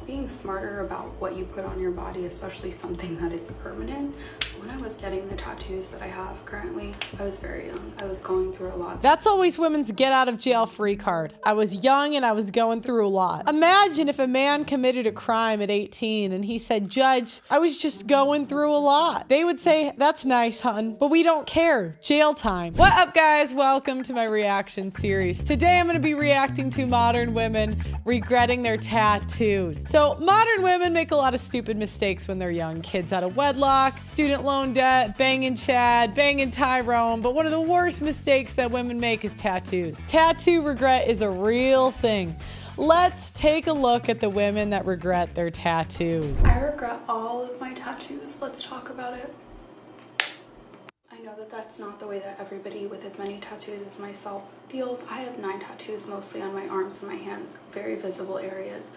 being smarter about what you put on your body, especially something that is permanent. When I was getting the tattoos that I have currently, I was very young. I was going through a lot. That's always women's get out of jail free card. I was young and I was going through a lot. Imagine if a man committed a crime at 18 and he said, "Judge, I was just going through a lot." They would say, "That's nice, hun, but we don't care. Jail time." What up, guys? Welcome to my reaction series. Today I'm going to be reacting to modern women regretting their tattoos. So modern women make a lot of stupid mistakes when they're young. Kids out of wedlock, student loan debt, banging Chad, banging Tyrone. But one of the worst mistakes that women make is tattoos. Tattoo regret is a real thing. Let's take a look at the women that regret their tattoos. I regret all of my tattoos. Let's talk about it. I know that that's not the way that everybody with as many tattoos as myself feels. I have 9 tattoos, mostly on my arms and my hands, very visible areas.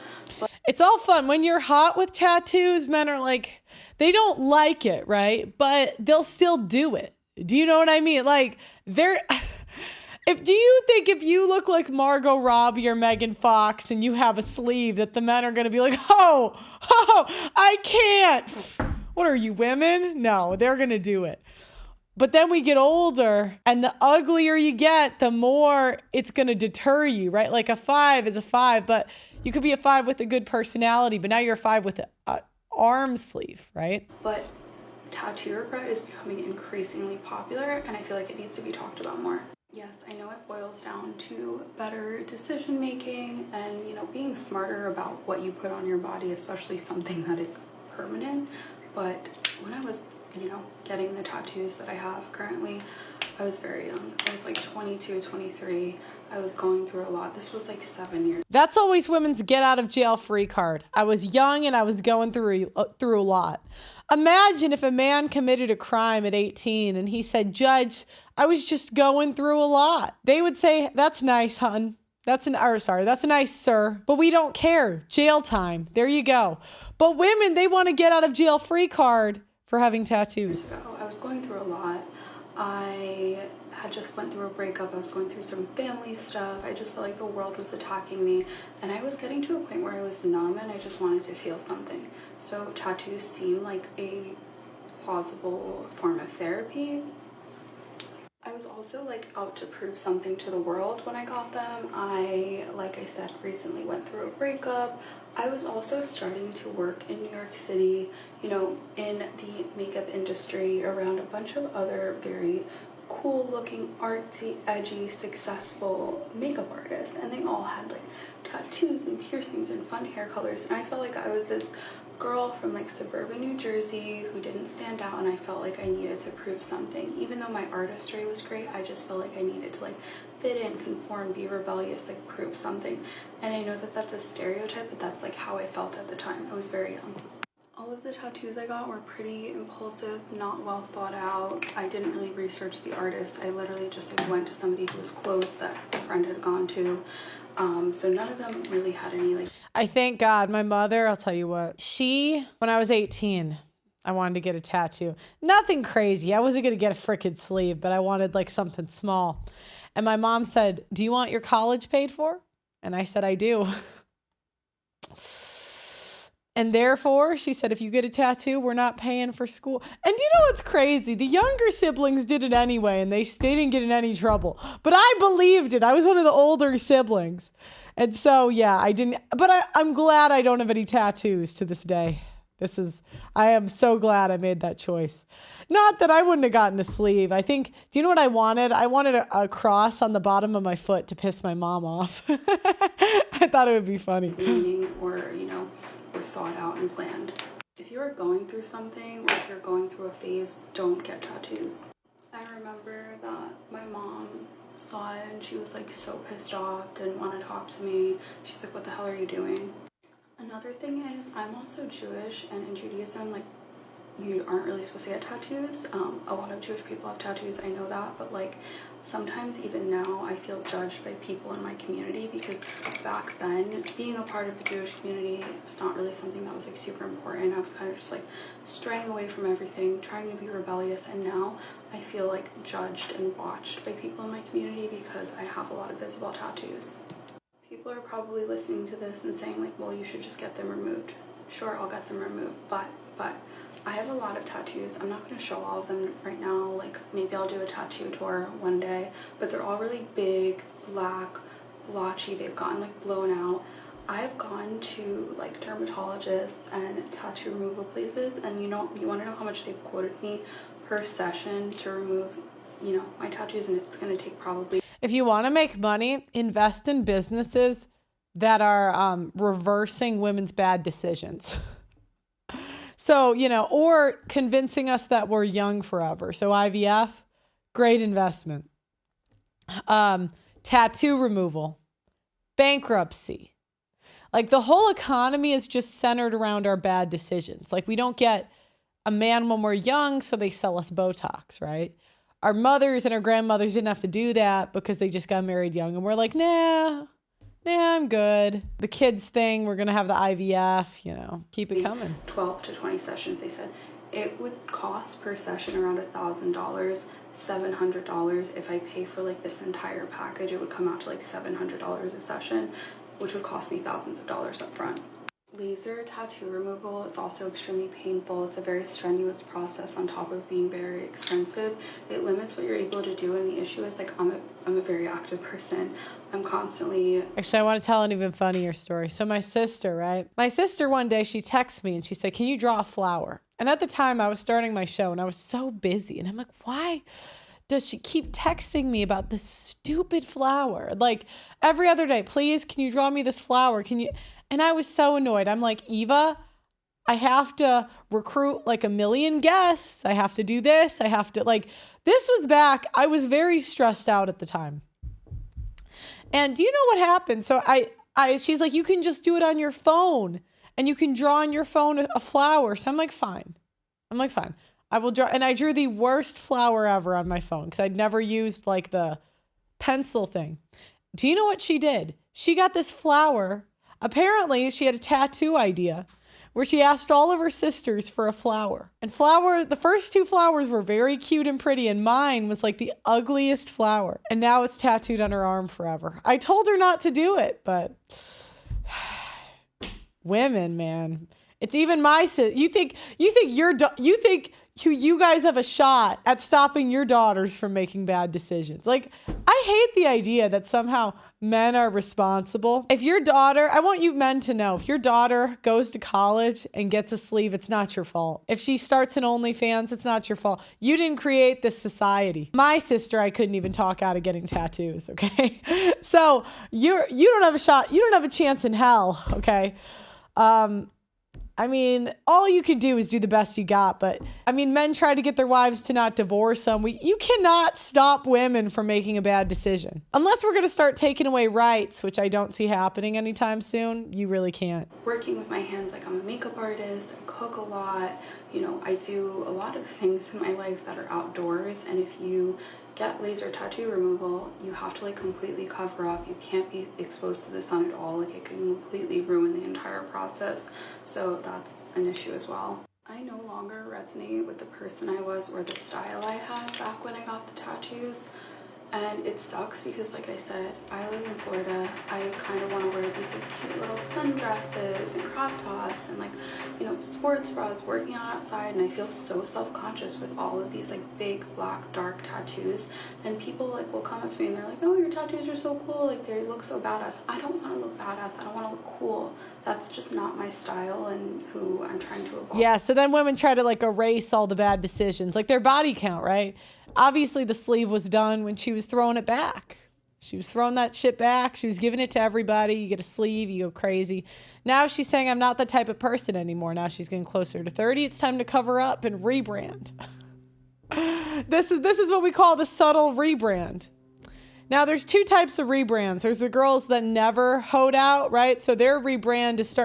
But it's all fun. When you're hot with tattoos, men are like, they don't like it, right? But they'll still do it. Do you know what I mean? Like, do you think if you look like Margot Robbie or Megan Fox and you have a sleeve that the men are going to be like, oh, I can't. What are you, women? No, they're going to do it. But then we get older, and the uglier you get, the more it's going to deter you, right? Like a 5 is a 5, but you could be a 5 with a good personality, but now you're a 5 with an arm sleeve, right? But tattoo regret is becoming increasingly popular, and I feel like it needs to be talked about more. Yes, I know it boils down to better decision making and, being smarter about what you put on your body, especially something that is permanent. But when I was getting the tattoos that I have currently, I was very young. I was like 22, 23. I was going through a lot. This was like 7 years. That's always women's get out of jail free card. I was young and I was going through a lot. Imagine if a man committed a crime at 18 and he said, "Judge, I was just going through a lot." They would say, "That's nice, hun. That's nice, sir, but we don't care. Jail time." There you go. But women, they want to get out of jail free card for having tattoos. So I was going through a lot. I had just went through a breakup. I was going through some family stuff. I just felt like the world was attacking me, and I was getting to a point where I was numb and I just wanted to feel something. So tattoos seemed like a plausible form of therapy. I was also like out to prove something to the world when I got them. Like I said, recently went through a breakup. I was also starting to work in New York City, in the makeup industry around a bunch of other very cool looking, artsy, edgy, successful makeup artists, and they all had like tattoos and piercings and fun hair colors, and I felt like I was this girl from like suburban New Jersey who didn't stand out, and I felt like I needed to prove something. Even though my artistry was great, I just felt like I needed to like fit in, conform, be rebellious, like prove something. And I know that that's a stereotype, but that's like how I felt at the time. I was very young. All of the tattoos I got were pretty impulsive, not well thought out. I didn't really research the artist. I literally just like went to somebody who was close that a friend had gone to. So none of them really had any like... I thank God my mother, I'll tell you what, when I was 18, I wanted to get a tattoo. Nothing crazy. I wasn't going to get a frickin' sleeve, but I wanted like something small. And my mom said, "Do you want your college paid for?" And I said, "I do." And therefore, she said, "If you get a tattoo, we're not paying for school." And you know what's crazy? The younger siblings did it anyway, and they didn't get in any trouble. But I believed it. I was one of the older siblings. And so, yeah, I didn't. But I'm glad I don't have any tattoos to this day. I am so glad I made that choice. Not that I wouldn't have gotten a sleeve. I think, do you know what I wanted? I wanted a cross on the bottom of my foot to piss my mom off. I thought it would be funny. Or, were thought out and planned. If you're going through something, or if you're going through a phase, don't get tattoos. I remember that my mom saw it and she was like so pissed off, didn't want to talk to me. She's like, "What the hell are you doing?" Another thing is, I'm also Jewish, and in Judaism, like, you aren't really supposed to get tattoos. A lot of Jewish people have tattoos, I know that, but like sometimes even now I feel judged by people in my community, because back then being a part of the Jewish community was not really something that was like super important. I was kind of just like straying away from everything, trying to be rebellious, and now I feel like judged and watched by people in my community because I have a lot of visible tattoos. People are probably listening to this and saying like, well, you should just get them removed. Sure, I'll get them removed, but I have a lot of tattoos. I'm not going to show all of them right now. Like, maybe I'll do a tattoo tour one day, but they're all really big, black, blotchy. They've gotten like blown out. I've gone to like dermatologists and tattoo removal places, and you want to know how much they've quoted me per session to remove, my tattoos, and it's going to take probably. If you want to make money, invest in businesses that are reversing women's bad decisions. So, or convincing us that we're young forever. So IVF, great investment. Tattoo removal, bankruptcy. Like, the whole economy is just centered around our bad decisions. Like, we don't get a man when we're young, so they sell us Botox, right? Our mothers and our grandmothers didn't have to do that because they just got married young. And we're like, nah, I'm good. The kids thing, we're going to have the IVF, keep it coming. 12 to 20 sessions, they said. It would cost per session around $1,000, $700. If I pay for like this entire package, it would come out to like $700 a session, which would cost me thousands of dollars up front. Laser tattoo removal is also extremely painful. It's a very strenuous process on top of being very expensive. It limits what you're able to do, and the issue is like I'm a very active person. I'm constantly... Actually, I want to tell an even funnier story. So my sister, right? My sister one day, she texted me and she said, can you draw a flower? And at the time I was starting my show and I was so busy, and I'm like, why does she keep texting me about this stupid flower? Like, every other day, please, can you draw me this flower? Can you... And I was so annoyed. I'm like, Eva, I have to recruit like 1 million guests. I have to do this. I have to this was back. I was very stressed out at the time. And do you know what happened? So she's like, you can just do it on your phone and you can draw on your phone a flower. So I'm like, fine. I will draw. And I drew the worst flower ever on my phone because I'd never used like the pencil thing. Do you know what she did? She got this flower. Apparently, she had a tattoo idea where she asked all of her sisters for a flower. And the first 2 flowers were very cute and pretty, and mine was like the ugliest flower. And now it's tattooed on her arm forever. I told her not to do it, but women, man. It's even my sister. You think you guys have a shot at stopping your daughters from making bad decisions. Like, I hate the idea that somehow men are responsible. If your daughter, I want you men to know, if your daughter goes to college and gets a sleeve, it's not your fault. If she starts an OnlyFans, it's not your fault. You didn't create this society. My sister, I couldn't even talk out of getting tattoos, okay? So you don't have a shot. You don't have a chance in hell, okay? I mean, all you can do is do the best you got. But I mean, men try to get their wives to not divorce them. You cannot stop women from making a bad decision. Unless we're going to start taking away rights, which I don't see happening anytime soon. You really can't. Working with my hands, like I'm a makeup artist, I cook a lot. I do a lot of things in my life that are outdoors. And if you get laser tattoo removal, you have to completely cover up. You can't be exposed to the sun at all. It can completely ruin the entire process. So that's an issue as well. I no longer resonate with the person I was or the style I had back when I got the tattoos. And it sucks because, like I said, I live in Florida. I kind of want to wear these cute little sundresses and crop tops and sports bras working out outside, and I feel so self-conscious with all of these big black dark tattoos. And people will come up to me and they're like, oh, your tattoos are so cool, they look so badass. I don't want to look badass. I don't want to look cool. That's just not my style and who I'm trying to evolve. Yeah, so then women try to erase all the bad decisions, like their body count, right? Obviously, the sleeve was done when she was throwing it back. She was throwing that shit back. She was giving it to everybody. You get a sleeve, you go crazy. Now she's saying, I'm not the type of person anymore. Now she's getting closer to 30. It's time to cover up and rebrand. This is what we call the subtle rebrand. Now, there's 2 types of rebrands. There's the girls that never hoed out, right? So their rebrand is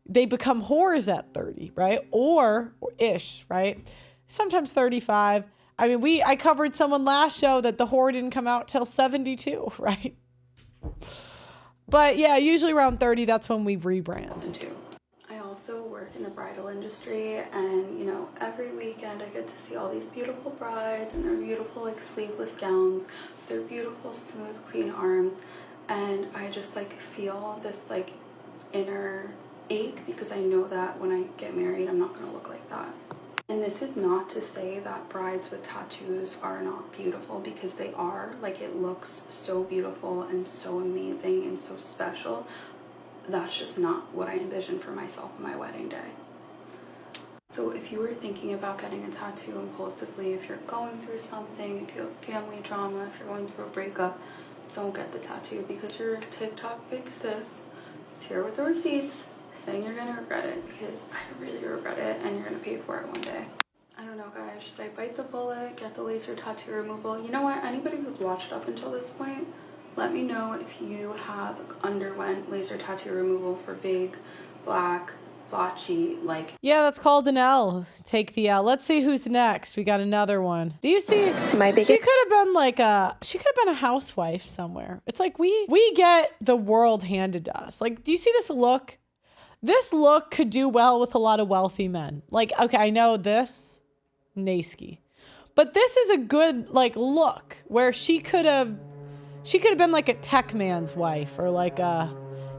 they become whores at 30, right? Or ish, right? Sometimes 35. I mean, I covered someone last show that the whore didn't come out till 72, right? But yeah, usually around 30, that's when we rebrand. I also work in the bridal industry, and every weekend I get to see all these beautiful brides and their beautiful sleeveless gowns, their beautiful smooth clean arms. and I just like feel this like inner ache because I know that when I get married I'm not going to look like that. And this is not to say that brides with tattoos are not beautiful, because they are. Like, it looks so beautiful and so amazing and so special. That's just not what I envisioned for myself on my wedding day. So if you were thinking about getting a tattoo impulsively, if you're going through something, if you have family drama, if you're going through a breakup, don't get the tattoo, because your TikTok big sis is here with the receipts saying you're gonna regret it, because I really regret it and you're gonna pay for it one day. I don't know, guys. Should I bite the bullet, get the laser tattoo removal? You know what? Anybody who's watched up until this point, let me know if you have underwent laser tattoo removal for big, black, blotchy, like... Yeah, that's called an L. Take the L. Let's see who's next. We got another one. Do you see? She could have been like she could have been a housewife somewhere. It's like we get the world handed to us. Like, do you see this look? This look could do well with a lot of wealthy men. Like, okay, I know this, Nasky, but this is a good like look where she could have been like a tech man's wife, or like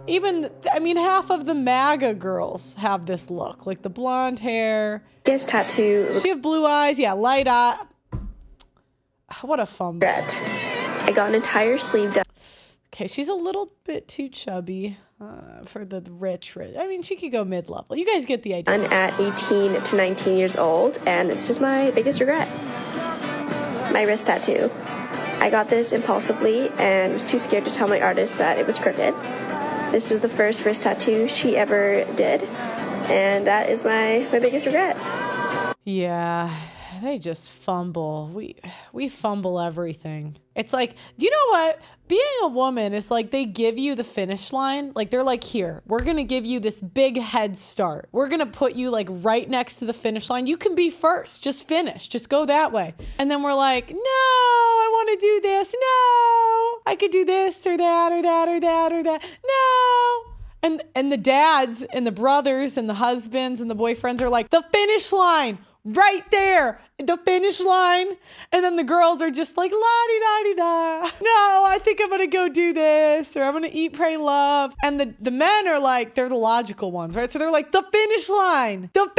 even, I mean, half of the MAGA girls have this look, like the blonde hair. Yes, tattoo. She have blue eyes, yeah, light eye. What a fumble. I got an entire sleeve done. Okay, she's a little bit too chubby for the rich. I mean, she could go mid-level. You guys get the idea. I'm at 18 to 19 years old, and this is my biggest regret. My wrist tattoo. I got this impulsively and was too scared to tell my artist that it was crooked. This was the first wrist tattoo she ever did, and that is my biggest regret. Yeah, they just fumble. We fumble everything. It's like, do you know what? Being a woman is like, they give you the finish line. Like, they're like, here, we're going to give you this big head start. We're going to put you like right next to the finish line. You can be first. Just finish. Just go that way. And then we're like, no, I want to do this. No, I could do this or that or that or that or that. No. And the dads and the brothers and the husbands and the boyfriends are like, the finish line. Right there, the finish line. And then the girls are just like, la-di-da-di-da. No, I think I'm going to go do this, or I'm going to eat, pray, love. And the men are like, they're the logical ones, right? So they're like, the finish line, go over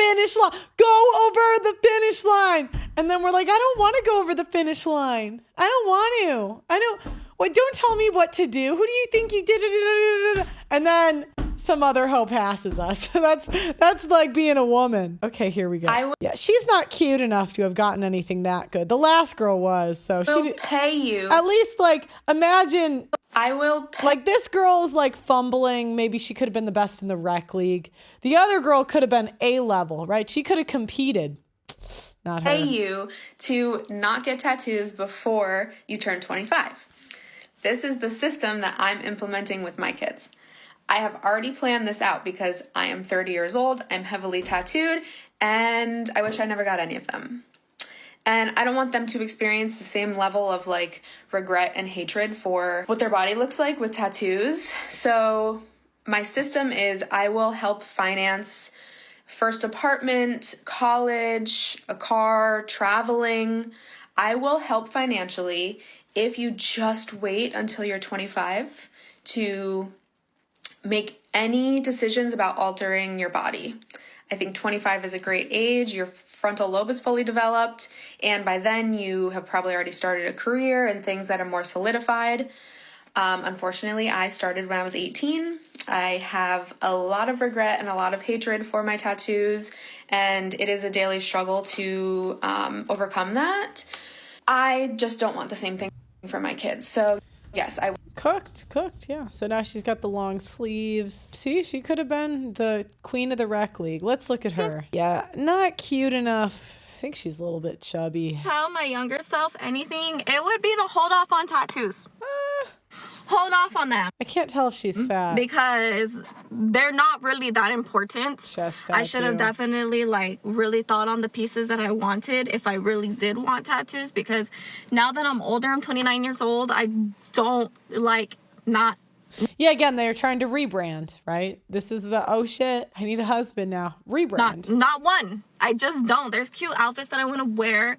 the finish line. And then we're like, I don't want to go over the finish line. I don't want to. Don't tell me what to do. Who do you think you did? And then some other hoe passes us. That's like being a woman. Okay, here we go. Yeah, she's not cute enough to have gotten anything that good. The last girl was, so she will pay you. At least, like, imagine. I will pay. Like, this girl is like fumbling. Maybe she could have been the best in the rec league. The other girl could have been A-level, right? She could have competed. Not her. Pay you to not get tattoos before you turn 25. This is the system that I'm implementing with my kids. I have already planned this out because I am 30 years old, I'm heavily tattooed, and I wish I never got any of them. And I don't want them to experience the same level of like regret and hatred for what their body looks like with tattoos. So my system is I will help finance first apartment, college, a car, traveling. I will help financially if you just wait until you're 25 to make any decisions about altering your body. I think 25 is a great age. Your frontal lobe is fully developed, and by then you have probably already started a career and things that are more solidified. Unfortunately, I started when I was 18. I have a lot of regret and a lot of hatred for my tattoos, and it is a daily struggle to overcome that. I just don't want the same thing for my kids. So yes, I cooked, yeah. So now she's got the long sleeves. See, she could have been the queen of the rec league. Let's look at her. Yeah, not cute enough. I think she's a little bit chubby. Tell my younger self anything, it would be to hold off on tattoos. Hold off on them. I can't tell if she's fat. Because they're not really that important. Chest tattoo. I should have definitely like really thought on the pieces that I wanted if I really did want tattoos, because now that I'm older, I'm 29 years old, I don't like not Yeah, again, they're trying to rebrand, right? This is the, oh shit, I need a husband now. Rebrand. Not one. I just don't. There's cute outfits that I want to wear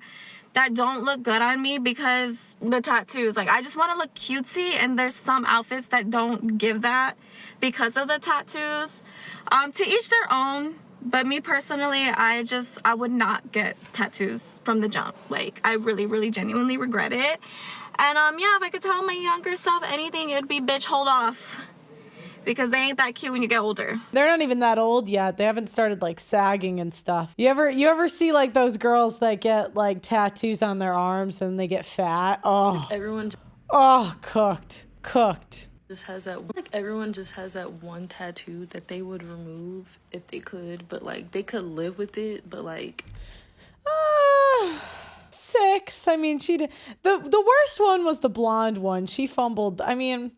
that don't look good on me because the tattoos. Like, I just want to look cutesy, and there's some outfits that don't give that because of the tattoos. To each their own. But me personally, I would not get tattoos from the jump. Like, I really, really genuinely regret it. And yeah, if I could tell my younger self anything, it'd be, bitch, hold off. Because they ain't that cute when you get older. They're not even that old yet. They haven't started like sagging and stuff. You ever see like those girls that get like tattoos on their arms and they get fat? Oh, Everyone cooked. just has that, like, everyone just has that one tattoo that they would remove if they could, but like they could live with it, but like 6. I mean, she did. The worst one was the blonde one. She fumbled. I mean,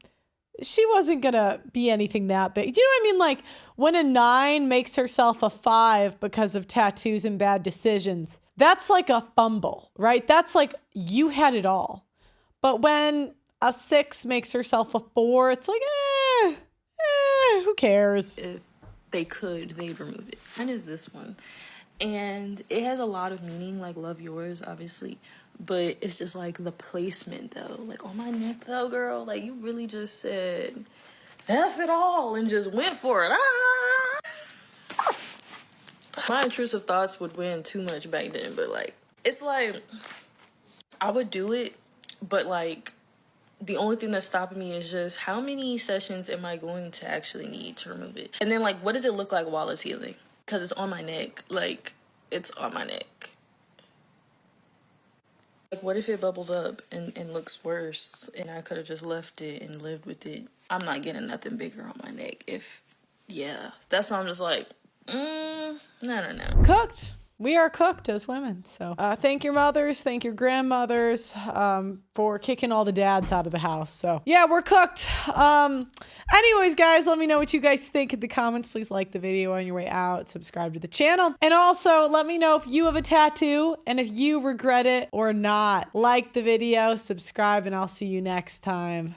she wasn't gonna be anything that big. Do you know what I mean? Like when a 9 makes herself a 5 because of tattoos and bad decisions, that's like a fumble, right? That's like you had it all. But when a 6 makes herself a 4, it's like, who cares? if they could, they'd remove it. Mine is this one. And it has a lot of meaning, like love yours, obviously. But it's just like the placement though. Like on my neck though, girl. Like you really just said F it all and just went for it. My intrusive thoughts would win too much back then, but like it's like I would do it, but like the only thing that's stopping me is just how many sessions am I going to actually need to remove it? And then like what does it look like while it's healing? Because it's on my neck. Like it's on my neck. Like what if it bubbles up and looks worse and I could have just left it and lived with it? I'm not getting nothing bigger on my neck. That's why I'm just like, no. Cooked. We are cooked as women. So thank your mothers, thank your grandmothers for kicking all the dads out of the house. So yeah, we're cooked. Anyways, guys, let me know what you guys think in the comments. Please like the video on your way out, subscribe to the channel, and also let me know if you have a tattoo and if you regret it or not. Like the video, subscribe, and I'll see you next time.